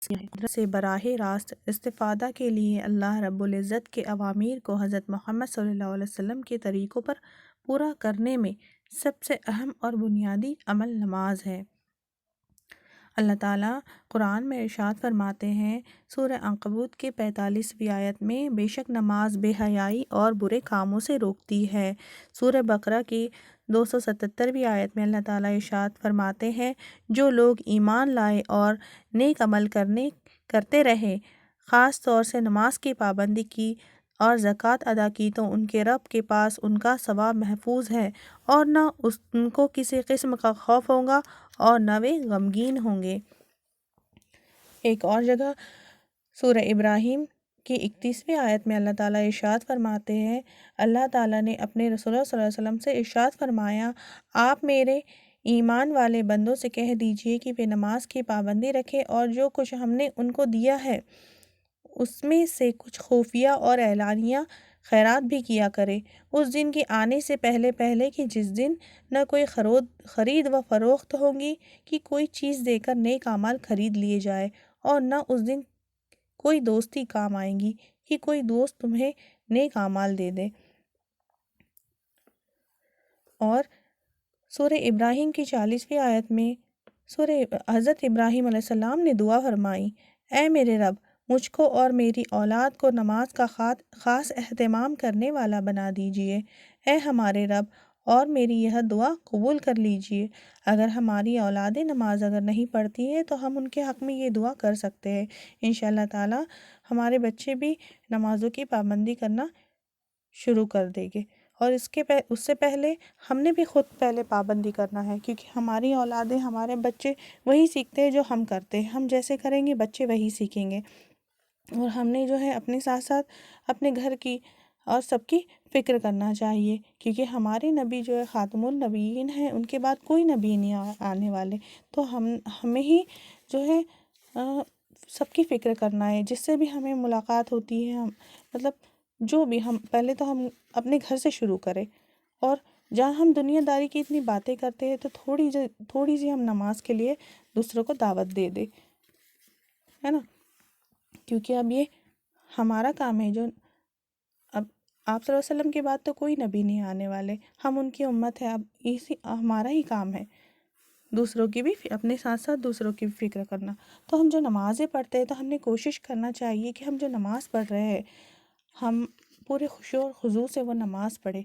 قدرت سے براہ راست استفادہ کے لیے اللہ رب العزت کے اوامر کو حضرت محمد صلی اللہ علیہ وسلم کے طریقوں پر پورا کرنے میں سب سے اہم اور بنیادی عمل نماز ہے۔ اللہ تعالیٰ قرآن میں ارشاد فرماتے ہیں سورہ عنکبوت کے 45ویں آیت میں، بے شک نماز بے حیائی اور برے کاموں سے روکتی ہے۔ سورہ بقرہ کی 277ویں آیت میں اللہ تعالیٰ ارشاد فرماتے ہیں، جو لوگ ایمان لائے اور نیک عمل کرتے رہے، خاص طور سے نماز کی پابندی کی اور زکوٰۃ ادا کی، تو ان کے رب کے پاس ان کا ثواب محفوظ ہے اور نہ ان کو کسی قسم کا خوف ہوگا اور نہ وہ غمگین ہوں گے۔ ایک اور جگہ سورہ ابراہیم کی 31ویں آیت میں اللہ تعالیٰ ارشاد فرماتے ہیں، اللہ تعالیٰ نے اپنے رسول صلی اللہ علیہ وسلم سے ارشاد فرمایا، آپ میرے ایمان والے بندوں سے کہہ دیجئے کہ وہ نماز کی پابندی رکھیں اور جو کچھ ہم نے ان کو دیا ہے اس میں سے کچھ خفیہ اور اعلانیہ خیرات بھی کیا کرے، اس دن کے آنے سے پہلے کہ جس دن نہ کوئی خرید و فروخت ہوگی کہ کوئی چیز دے کر نیک اعمال خرید لیے جائے، اور نہ اس دن کوئی دوستی کام آئے گی کہ کوئی دوست تمہیں نیک اعمال دے دے۔ اور سورہ ابراہیم کی 40ویں آیت میں حضرت ابراہیم علیہ السلام نے دعا فرمائی، اے میرے رب، مجھ کو اور میری اولاد کو نماز کا خاص اہتمام کرنے والا بنا دیجئے۔ اے ہمارے رب، اور میری یہ دعا قبول کر لیجئے۔ اگر ہماری اولادیں نماز اگر نہیں پڑھتی ہیں تو ہم ان کے حق میں یہ دعا کر سکتے ہیں، انشاءاللہ تعالی ہمارے بچے بھی نمازوں کی پابندی کرنا شروع کر دیں گے، اور اس سے پہلے ہم نے بھی خود پہلے پابندی کرنا ہے، کیونکہ ہماری اولادیں، ہمارے بچے وہی سیکھتے ہیں جو ہم کرتے ہیں، ہم جیسے کریں گے بچے وہی سیکھیں گے۔ اور ہم نے جو ہے اپنے ساتھ ساتھ اپنے گھر کی اور سب کی فکر کرنا چاہیے، کیونکہ ہمارے نبی جو ہے خاتم النبیین ہیں، ان کے بعد کوئی نبی نہیں آنے والے، تو ہمیں ہی جو ہے سب کی فکر کرنا ہے، جس سے بھی ہمیں ملاقات ہوتی ہے، مطلب جو بھی ہم پہلے تو ہم اپنے گھر سے شروع کریں، اور جہاں ہم دنیا داری کی اتنی باتیں کرتے ہیں تو تھوڑی سی ہم نماز کے لیے دوسروں کو دعوت دے دیں، ہے نا، کیونکہ اب یہ ہمارا کام ہے، جو اب آپ صلی اللہ علیہ وسلم کے بعد تو کوئی نبی نہیں آنے والے، ہم ان کی امت ہے، اب ہمارا ہی کام ہے دوسروں کی بھی، اپنے ساتھ ساتھ دوسروں کی بھی فکر کرنا۔ تو ہم جو نمازیں پڑھتے ہیں تو ہم نے کوشش کرنا چاہیے کہ ہم جو نماز پڑھ رہے ہیں ہم پورے خشوع اور خضوع سے وہ نماز پڑھیں،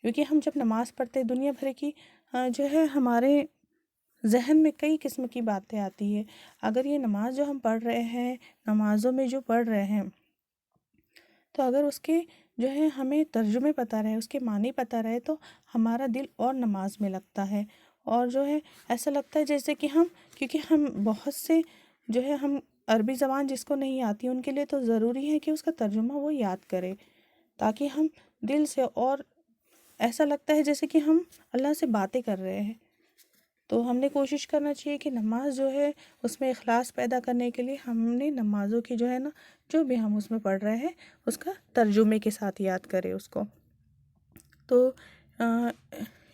کیونکہ ہم جب نماز پڑھتے ہیں دنیا بھر کی جو ہے ہمارے ذہن میں کئی قسم کی باتیں آتی ہے، اگر یہ نماز جو ہم پڑھ رہے ہیں، نمازوں میں جو پڑھ رہے ہیں، تو اگر اس کے جو ہے ہمیں ترجمے پتہ رہے، اس کے معنی پتہ رہے، تو ہمارا دل اور نماز میں لگتا ہے، اور جو ہے ایسا لگتا ہے جیسے کہ کیونکہ ہم بہت سے جو ہے ہم عربی زبان جس کو نہیں آتی ان کے لیے تو ضروری ہے کہ اس کا ترجمہ وہ یاد کرے، تاکہ ہم دل سے، اور ایسا لگتا ہے جیسے کہ ہم اللہ سے باتیں کر رہے ہیں۔ تو ہم نے کوشش کرنا چاہیے کہ نماز جو ہے اس میں اخلاص پیدا کرنے کے لیے ہم نے نمازوں کی جو ہے نا، جو بھی ہم اس میں پڑھ رہے ہیں اس کا ترجمے کے ساتھ یاد کریں اس کو۔ تو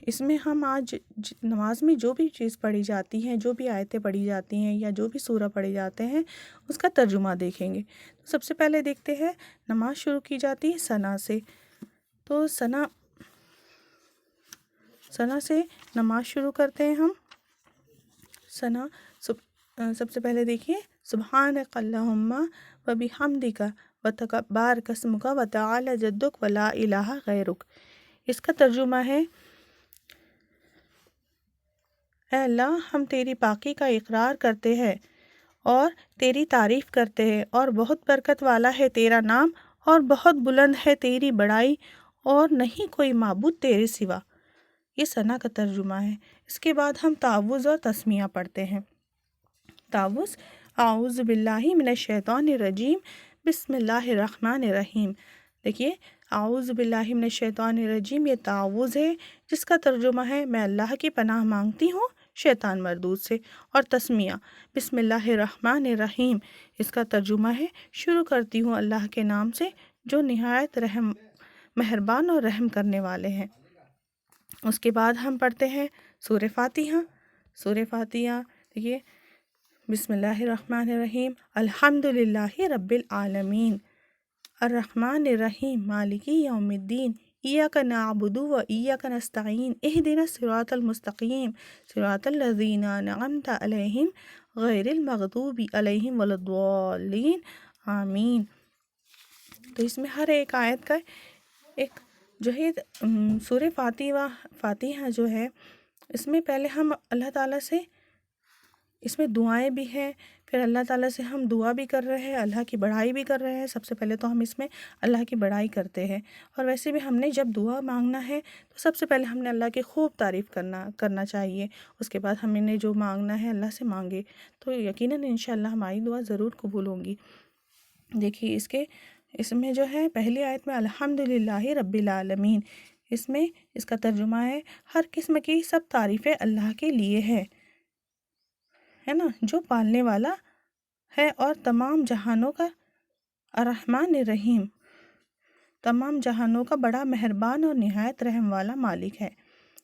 اس میں ہم آج نماز میں جو بھی چیز پڑھی جاتی ہیں، جو بھی آیتیں پڑھی جاتی ہیں یا جو بھی سورہ پڑھی جاتے ہیں اس کا ترجمہ دیکھیں گے۔ سب سے پہلے دیکھتے ہیں نماز شروع کی جاتی ہے ثنا سے، تو ثنا سے نماز شروع کرتے ہیں ہم۔ ثنا سب سے پہلے دیکھیے، سبحانک اللہم و بحمدک و تبارک اسمک و تعالی جدک و لا الہ غیرک۔ اس کا ترجمہ ہے، اے اللہ، ہم تیری پاکی کا اقرار کرتے ہیں اور تیری تعریف کرتے ہیں، اور بہت برکت والا ہے تیرا نام، اور بہت بلند ہے تیری بڑائی، اور نہیں کوئی معبود تیرے سوا۔ یہ ثنا کا ترجمہ ہے۔ اس کے بعد ہم تعوذ اور تسمیہ پڑھتے ہیں۔ تعوذ، اعوذ باللہ من الشیطان الرجیم، بسم اللہ الرحمن الرحیم۔ دیکھیے، اعوذ باللہ من الشیطان الرجیم یہ تعوذ ہے، جس کا ترجمہ ہے میں اللہ کی پناہ مانگتی ہوں شیطان مردود سے، اور تسمیہ بسم اللہ الرحمن الرحیم، اس کا ترجمہ ہے شروع کرتی ہوں اللہ کے نام سے جو نہایت مہربان اور رحم کرنے والے ہیں۔ اس کے بعد ہم پڑھتے ہیں سورہ فاتحہ۔ سورہ فاتحہ دیکھیے، بسم اللہ الرحمن الرحیم، الحمد للہ رب العالمین، الرحمن الرحیم، مالک یوم الدین، ایاک نعبد و ایاک نستعین، اہدنا الصراط المستقیم، صراط الذین انعمت علیہم غیر المغضوب علیہم ولا الضالین، آمین۔ تو اس میں ہر ایک آیت کا ایک جو ہے سورہ فاتحہ جو ہے، اس میں پہلے ہم اللہ تعالیٰ سے، اس میں دعائیں بھی ہیں، پھر اللہ تعالیٰ سے ہم دعا بھی کر رہے ہیں، اللہ کی بڑائی بھی کر رہے ہیں۔ سب سے پہلے تو ہم اس میں اللہ کی بڑائی کرتے ہیں، اور ویسے بھی ہم نے جب دعا مانگنا ہے تو سب سے پہلے ہم نے اللہ کی خوب تعریف کرنا چاہیے۔ اس کے بعد ہم نے جو مانگنا ہے اللہ سے مانگے، تو یقیناً انشاءاللہ ہماری دعا ضرور قبول ہوں گی۔ دیکھیے اس میں جو ہے پہلی آیت میں الحمدللہ رب العالمین، اس میں اس کا ترجمہ ہے ہر قسم کی سب تعریفیں اللہ کے لیے ہے نا، جو پالنے والا ہے اور تمام جہانوں کا الرحمن الرحیم، تمام جہانوں کا بڑا مہربان اور نہایت رحم والا مالک ہے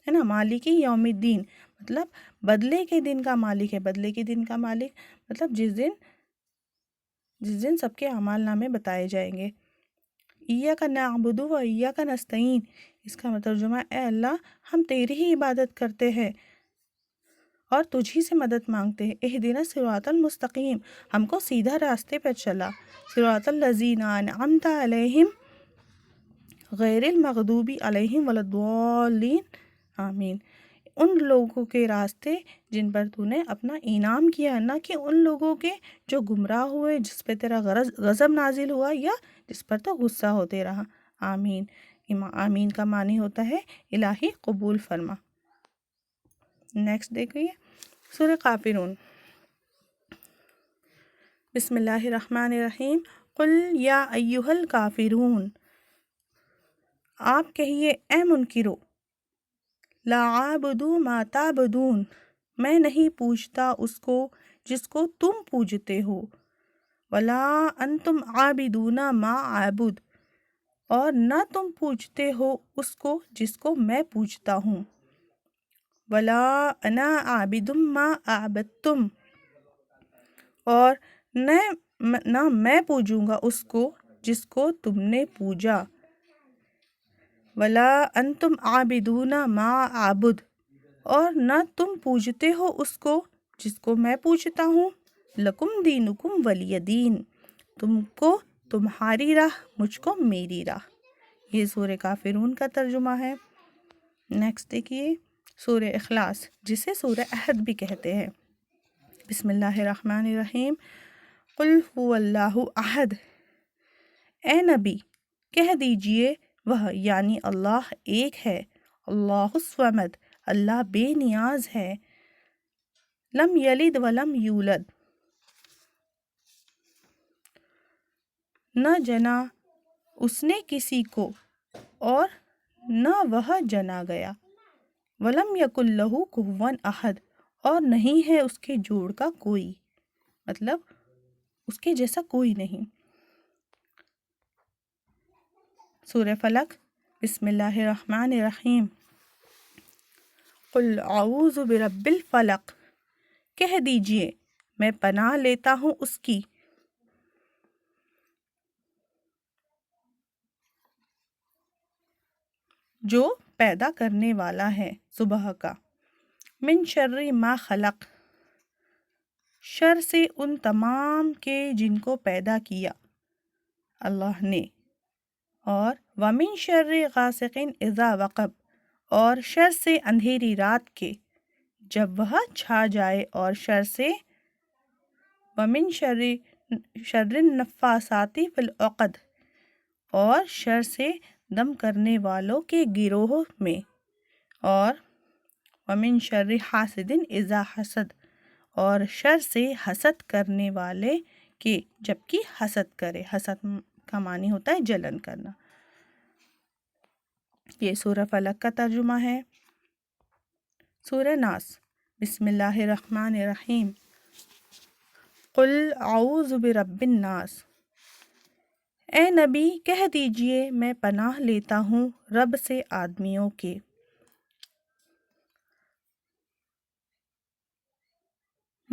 نا۔ مالک یوم الدین مطلب بدلے کے دن کا مالک ہے، بدلے کے دن کا مالک مطلب جس دن سب کے اعمال نامے بتائے جائیں گے۔ ایاک نعبد و ایاک نستعین، اس کا ترجمہ اے اللہ ہم تیری ہی عبادت کرتے ہیں اور تجھی سے مدد مانگتے ہیں۔ اہدنا الصراط المستقیم، ہم کو سیدھا راستے پر چلا، صراط الذین انعمت علیہم غیر المغضوب علیہم ولا الضالین، آمین۔ ان لوگوں کے راستے جن پر تو نے اپنا انعام کیا، نہ کہ ان لوگوں کے جو گمراہ ہوئے، جس پہ تیرا غضب نازل ہوا یا جس پر تو غصہ ہوتے رہا، آمین۔ آمین کا معنی ہوتا ہے الہی قبول فرما۔ نیکسٹ دیکھیے سورہ کافرون، بسم اللہ الرحمن الرحیم، قل یا ایہا الکافرون، آپ کہیے اے منکرو، لا اعبد ما تعبدون، میں نہیں پوجتا اس کو جس کو تم پوجتے ہو، ولا انتم عابدون ما اعبد، اور نہ تم پوجتے ہو اس کو جس کو میں پوجتا ہوں، ولا انا عابد ما اعبدتم، اور نہ میں پوجوں گا اس کو جس کو تم نے پوجا، ولا انتم عابدون ما اعبد، اور نہ تم پوجتے ہو اس کو جس کو میں پوجتا ہوں، لکم دینکم ولی دین، تم کو تمہاری راہ، مجھ کو میری راہ۔ یہ سورہ کافرون کا ترجمہ ہے۔ نیکسٹ دیکھیے سورہ اخلاص، جسے سورہ احد بھی کہتے ہیں، بسم اللہ الرحمن الرحیم، قل هو اللہ احد، اے نبی کہہ دیجئے وہ یعنی اللہ ایک ہے، اللہ الصمد، اللہ بے نیاز ہے، لم یلد ولم یولد، نہ جنا اس نے کسی کو اور نہ وہ جنا گیا، ولم یکن لہ کفوا احد، اور نہیں ہے اس کے جوڑ کا کوئی، مطلب اس کے جیسا کوئی نہیں۔ سورہ فلق، بسم اللہ الرحمن الرحیم، قل اعوذ برب الفلق، کہہ دیجئے میں پناہ لیتا ہوں اس کی جو پیدا کرنے والا ہے صبح کا، من شر ما خلق، شر سے ان تمام کے جن کو پیدا کیا اللہ نے، اور ومن شر غاسق اذا وقب، اور شر سے اندھیری رات کے جب وہ چھا جائے، اور شر سے ومن شر النفاثات فی العقد، اور شر سے دم کرنے والوں کے گروہ میں، اور ومن شر حاسد اذا حسد، اور شر سے حسد کرنے والے کے جبکہ حسد کرے، حسد کا معنی ہوتا ہے جلن کرنا۔ یہ سورہ فلق کا ترجمہ ہے۔ سورہ ناس، بسم اللہ الرحمن الرحیم، قل اعوذ برب الناس، اے نبی کہہ دیجئے میں پناہ لیتا ہوں رب سے آدمیوں کے،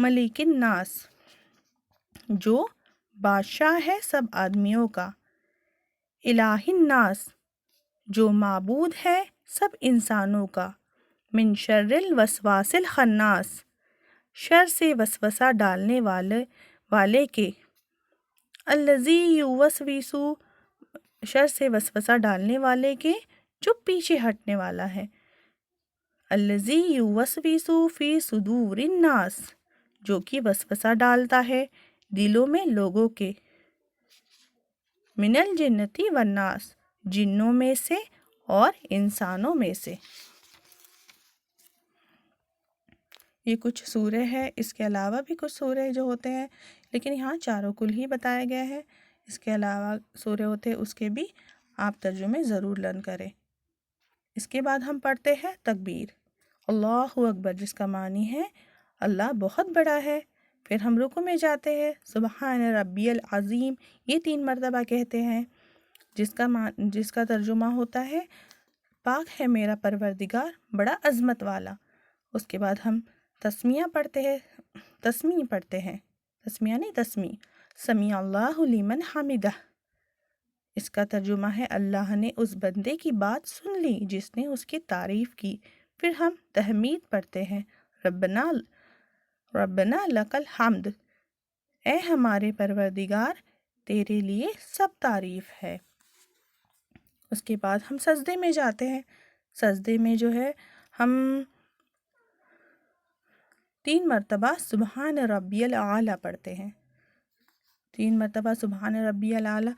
ملک الناس جو بادشاہ ہے سب آدمیوں کا، الہ الناس جو معبود ہے سب انسانوں کا، من شر الوسواس الخناس شر سے وسوسہ ڈالنے والے کے، الذی یوسوس شر سے وسوسہ ڈالنے والے کے جو پیچھے ہٹنے والا ہے، الذی یوسوس فی صدور الناس جو کہ وسوسہ ڈالتا ہے دلوں میں لوگوں کے، من الجنتی والناس جنوں میں سے اور انسانوں میں سے۔ یہ کچھ سورے ہیں، اس کے علاوہ بھی کچھ سورے جو ہوتے ہیں، لیکن یہاں چاروں کل ہی بتایا گیا ہے۔ اس کے علاوہ سورے ہوتے ہیں، اس کے بھی آپ ترجمے ضرور لرن کریں۔ اس کے بعد ہم پڑھتے ہیں تکبیر، اللہ اکبر، جس کا معنی ہے اللہ بہت بڑا ہے۔ پھر ہم رکوع میں جاتے ہیں، سبحان ربی العظیم، یہ 3 مرتبہ کہتے ہیں، جس کا ترجمہ ہوتا ہے پاک ہے میرا پروردگار بڑا عظمت والا۔ اس کے بعد ہم تسمیہ پڑھتے ہیں، تسمیہ نہیں تسمیع، سمیع اللہ لمن حمدہ، اس کا ترجمہ ہے اللہ نے اس بندے کی بات سن لی جس نے اس کی تعریف کی۔ پھر ہم تحمید پڑھتے ہیں، ربنا لک الحمد، اے ہمارے پروردگار تیرے لیے سب تعریف ہے۔ اس کے بعد ہم سجدے میں جاتے ہیں، سجدے میں جو ہے ہم 3 مرتبہ سبحان ربی الاعلیٰ پڑھتے ہیں، 3 مرتبہ سبحان ربی الاعلیٰ،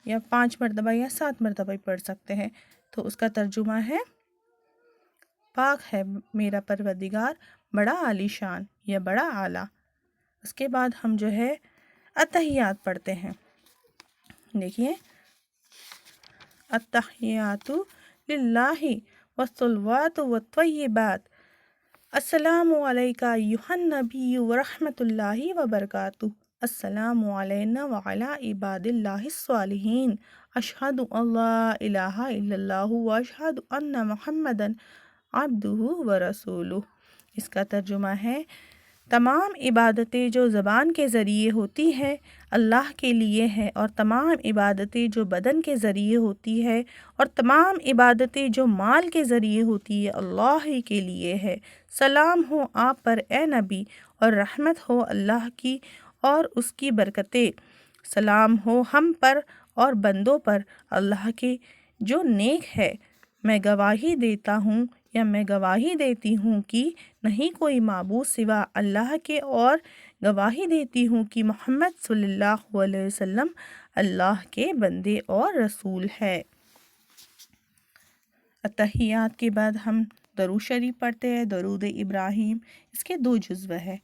یا 5 مرتبہ یا 7 مرتبہ ہی پڑھ سکتے ہیں۔ تو اس کا ترجمہ ہے پاک ہے میرا پروردگار بڑا عالی شان یا بڑا اعلیٰ۔ اس کے بعد ہم جو ہے اتحیات پڑھتے ہیں، دیکھیے، التحیات للہ والصلوات والطیبات، السلام علیکہ ایہا النبی ورحمۃ اللہ وبرکاتہ، السلام علینا وعلی عباد اللہ الصالحین، اشہد ان لا الہ الا اللہ واشہد ان محمدا عبدہ ورسولہ۔ اس کا ترجمہ ہے تمام عبادتیں جو زبان کے ذریعے ہوتی ہے اللہ کے لیے ہے، اور تمام عبادتیں جو بدن کے ذریعے ہوتی ہے، اور تمام عبادتیں جو مال کے ذریعے ہوتی ہے اللہ ہی کے لیے ہے۔ سلام ہو آپ پر اے نبی، اور رحمت ہو اللہ کی اور اس کی برکتیں، سلام ہو ہم پر اور بندوں پر اللہ کے جو نیک ہے۔ میں گواہی دیتا ہوں یا میں گواہی دیتی ہوں کہ نہیں کوئی معبود سوا اللہ کے، اور گواہی دیتی ہوں کہ محمد صلی اللہ علیہ وسلم اللہ کے بندے اور رسول ہے۔ اتحیات کے بعد ہم درود شریف پڑھتے ہیں، درود ابراہیم، اس کے 2 جزو ہے،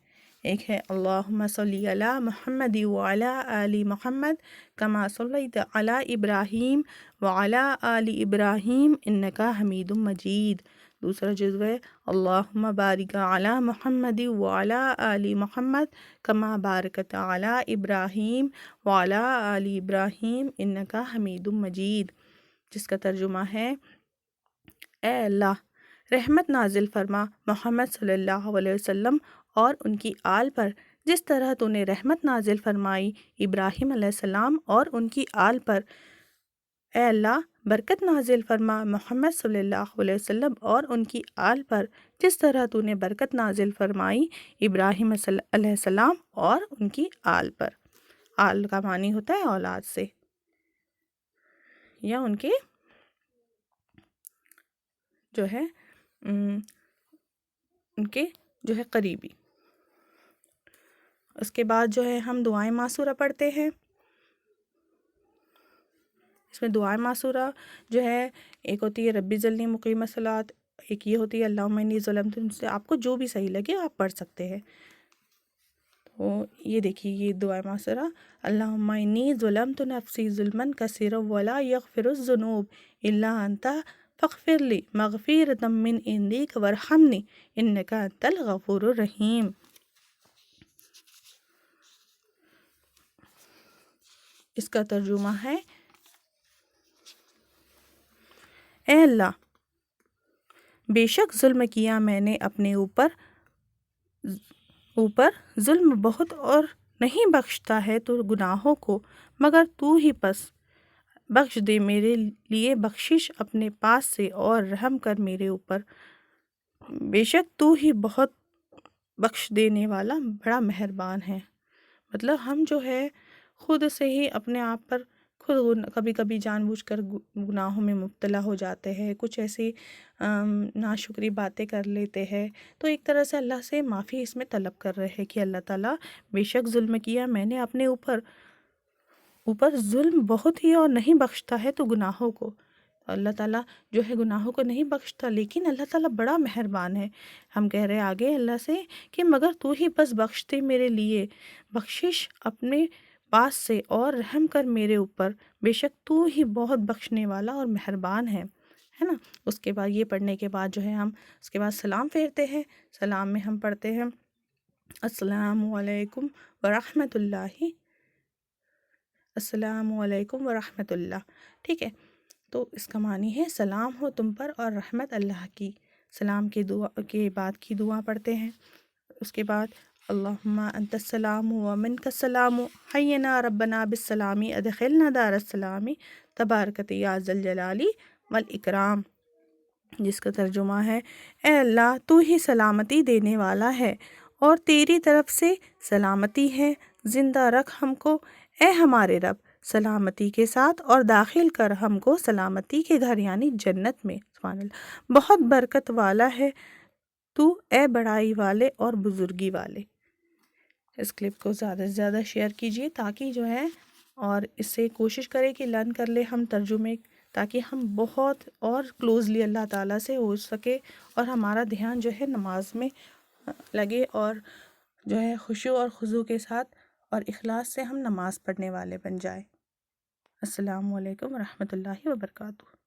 ایک ہے اللہم صلی علی محمد وعلی آل محمد کما صلیت علی ابراہیم وعلی آل ابراہیم انکا حمید مجید، دوسرا جزو ہے اللہم بارک علی محمد وعلی آل محمد کما بارکت علی ابراہیم وعلی آل ابراہیم انکا حمید مجید، جس کا ترجمہ ہے اے اللہ رحمت نازل فرما محمد صلی اللہ علیہ وسلم اور ان کی آل پر، جس طرح تو نے رحمت نازل فرمائی ابراہیم علیہ السلام اور ان کی آل پر۔ اے اللہ برکت نازل فرما محمد صلی اللہ علیہ وسلم اور ان کی آل پر، جس طرح تو نے برکت نازل فرمائی ابراہیم علیہ السلام اور ان کی آل پر۔ آل کا معنی ہوتا ہے اولاد سے یا ان کے جو ہے ان کے جو ہے قریبی۔ اس کے بعد جو ہے ہم دعائیں معصورہ پڑھتے ہیں، اس میں دعائیں معصورہ جو ہے ایک ہوتی ہے ربی ذلنی مقیم الصلاۃ، ایک یہ ہوتی ہے اللہم انی ظلمت، سے آپ کو جو بھی صحیح لگے آپ پڑھ سکتے ہیں۔ تو یہ دیکھیے یہ دعائیں معصورہ، اللہم انی ظلمت نفسی ظلما کثیرا ولا یغفر الذنوب الا انت فاغفر لی مغفرۃ من عندک وارحمنی انک انت الغفور الرحیم۔ اس کا ترجمہ ہے اے اللہ بے شک ظلم کیا میں نے اپنے اوپر، اوپر ظلم بہت اور نہیں بخشتا ہے تو گناہوں کو مگر تو ہی، پس بخش دے میرے لیے بخشش اپنے پاس سے اور رحم کر میرے اوپر، بے شک تو ہی بہت بخش دینے والا بڑا مہربان ہے۔ مطلب ہم جو ہے خود سے ہی اپنے آپ پر خود کبھی کبھی جان بوجھ کر گناہوں میں مبتلا ہو جاتے ہیں، کچھ ایسی ناشکری باتیں کر لیتے ہیں، تو ایک طرح سے اللہ سے معافی اس میں طلب کر رہے ہیں کہ اللہ تعالیٰ بے شک ظلم کیا میں نے اپنے اوپر ظلم بہت ہی اور نہیں بخشتا ہے تو گناہوں کو، اللہ تعالیٰ جو ہے گناہوں کو نہیں بخشتا، لیکن اللہ تعالیٰ بڑا مہربان ہے۔ ہم کہہ رہے آگے اللہ سے کہ مگر تو ہی بس بخش دے میرے لیے بخشش اپنے پاس سے اور رحم کر میرے اوپر، بے شک تو ہی بہت بخشنے والا اور مہربان ہے نا۔ اس کے بعد یہ پڑھنے کے بعد جو ہے ہم اس کے بعد سلام پھیرتے ہیں۔ سلام میں ہم پڑھتے ہیں السلام علیکم ورحمۃ اللہ، السلام علیکم ورحمۃ اللہ، ٹھیک ہے۔ تو اس کا معنی ہے سلام ہو تم پر اور رحمت اللہ کی۔ سلام کے بعد کی دعا پڑھتے ہیں۔ اس کے بعد اللہم انت السلام و منک السلام حینا ربنا بالسلام ادخلنا دار السلام تبارکت یا ذا الجلال والاکرام، جس کا ترجمہ ہے اے اللہ تو ہی سلامتی دینے والا ہے اور تیری طرف سے سلامتی ہے، زندہ رکھ ہم کو اے ہمارے رب سلامتی کے ساتھ اور داخل کر ہم کو سلامتی کے گھر یعنی جنت میں۔ سبحان اللہ، بہت برکت والا ہے تو اے بڑائی والے اور بزرگی والے۔ اس کلپ کو زیادہ سے زیادہ شیئر کیجئے تاکہ جو ہے اور اس سے کوشش کرے کہ لرن کر لے ہم ترجمے، تاکہ ہم بہت اور کلوزلی اللہ تعالیٰ سے ہو سکے اور ہمارا دھیان جو ہے نماز میں لگے اور جو ہے خشوع اور خضوع کے ساتھ اور اخلاص سے ہم نماز پڑھنے والے بن جائیں۔ السلام علیکم ورحمۃ اللہ وبرکاتہ۔